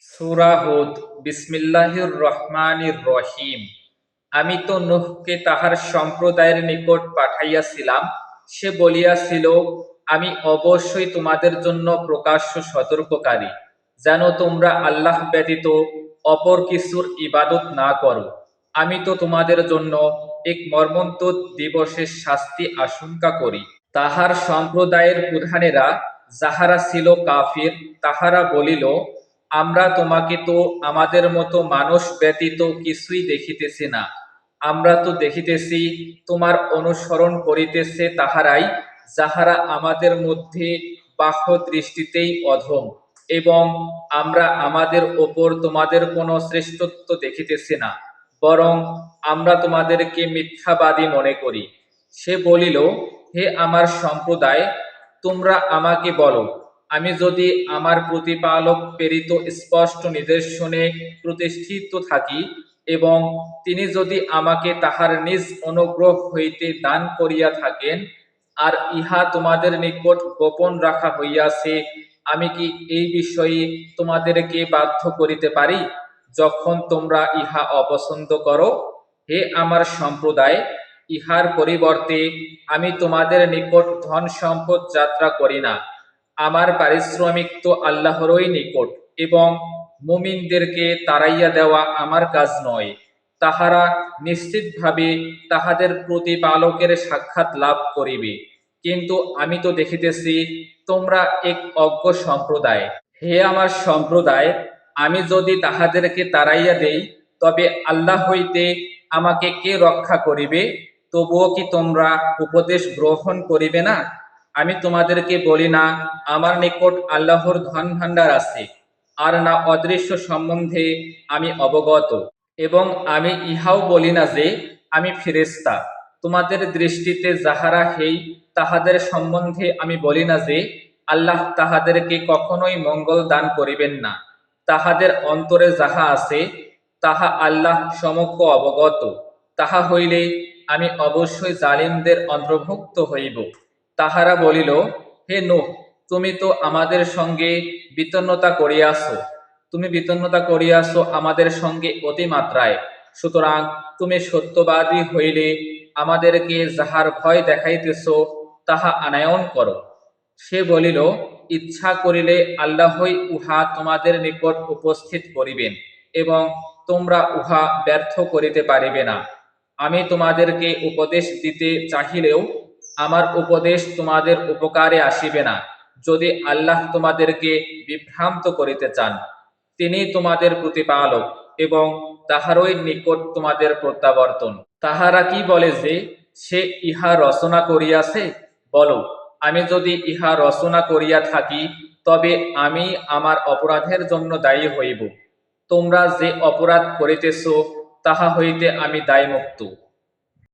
সূরা হুদ। বিসমিল্লাহির রহমানির রহিম। আমি তো নূহকে তাহার সম্প্রদায়ের নিকট পাঠাইয়াছিলাম। সে বলিয়াছিল, আমি অবশ্যই তোমাদের জন্য প্রকাশ্য সতর্ককারী, যেন তোমরা আল্লাহ ব্যতীত অপর কিছুর ইবাদত না করো। আমি তো তোমাদের জন্য এক মর্মন্তুদ দিবসের শাস্তি আশঙ্কা করি। তাহার সম্প্রদায়ের প্রধানেরা যাহারা ছিল কাফির, তাহারা বলিল, আমরা তোমাকে তো আমাদের মতো মানুষ ব্যতীত কিছুই দেখিতেছি না। আমরা তো দেখিতেছি তোমার অনুসরণ করিতেছে তাহারাই যাহারা আমাদের মধ্যে বাহ্য দৃষ্টিতেই অধম, এবং আমরা আমাদের ওপর তোমাদের কোনো শ্রেষ্ঠত্ব দেখিতেছি না, বরং আমরা তোমাদেরকে মিথ্যাবাদী মনে করি। সে বলিল, হে আমার সম্প্রদায়, তোমরা আমাকে বলো, আমি যদি আমার প্রতিপালক প্রেরিত স্পষ্ট নিদর্শনে প্রতিষ্ঠিত থাকি, এবং তিনি যদি আমাকে তাহার নিজ অনুগ্রহ হইতে দান করিয়া থাকেন, আর ইহা তোমাদের নিকট গোপন রাখা হইয়াছে, আমি কি এই বিষয়ে তোমাদেরকে বাধ্য করিতে পারি, যখন তোমরা ইহা অপছন্দ করো? হে আমার সম্প্রদায়, ইহার পরিবর্তে আমি তোমাদের নিকট ধন সম্পদ যাত্রা করি না। আমার পারিশ্রমিক তো আল্লাহরই নিকট, এবং মুমিনদেরকে তাড়াইয়া দেওয়া আমার কাজ নয়। তাহারা নিশ্চিতভাবে তাহাদের প্রতিপালকের সাক্ষাৎ লাভ করিবে, কিন্তু আমি তো দেখিতেছি তোমরা এক অজ্ঞ সম্প্রদায়। হে আমার সম্প্রদায়, আমি যদি তাহাদেরকে তাড়াইয়া দেই, তবে আল্লাহ হইতে আমাকে কে রক্ষা করিবে? তবুও কি তোমরা উপদেশ গ্রহণ করিবে না? আমি তোমাদেরকে বলি না, আমার নিকট আল্লাহর ধন ভাণ্ডার আছে, আর না অদৃশ্য সম্বন্ধে আমি অবগত, এবং আমি ইহাও বলি না যে আমি ফেরেশতা। তোমাদের দৃষ্টিতে যাহারা হেয়, তাহাদের সম্বন্ধে আমি বলি না যে আল্লাহ তাহাদেরকে কখনোই মঙ্গল দান করিবেন না। তাহাদের অন্তরে যাহা আছে, তাহা আল্লাহ সমক্ষ অবগত। তাহা হইলে আমি অবশ্যই জালিমদের অন্তর্ভুক্ত হইব। তাহারা বলিল, হে নূহ, তুমি তো আমাদের সঙ্গে বিতন্নতা করিয়াছ, তুমি বিতন্নতা করিয়াছ আমাদের সঙ্গে অতিমাত্রায়। সুতরাং তুমি সত্যবাদী হইলে আমাদেরকে যাহার ভয় দেখাইতেছ, তাহা আনায়ন করো। সে বলিল, ইচ্ছা করিলে আল্লাহই উহা তোমাদের নিকট উপস্থিত করিবেন, এবং তোমরা উহা ব্যর্থ করিতে পারিবে না। আমি তোমাদেরকে উপদেশ দিতে চাহিলেও আমার উপদেশ তোমাদের উপকারে আসিবে না, যদি আল্লাহ তোমাদেরকে বিভ্রান্ত করিতে চান। তিনি তোমাদের প্রতিপালক, এবং তাহারই নিকট তোমাদের প্রত্যাবর্তন। তাহারা কি বলে যে সে ইহা রচনা করিয়াছে? বলো, আমি যদি ইহা রচনা করিয়া থাকি, তবে আমি আমার অপরাধের জন্য দায়ী হইব। তোমরা যে অপরাধ করিতেছ, তাহা হইতে আমি দায়মুক্ত।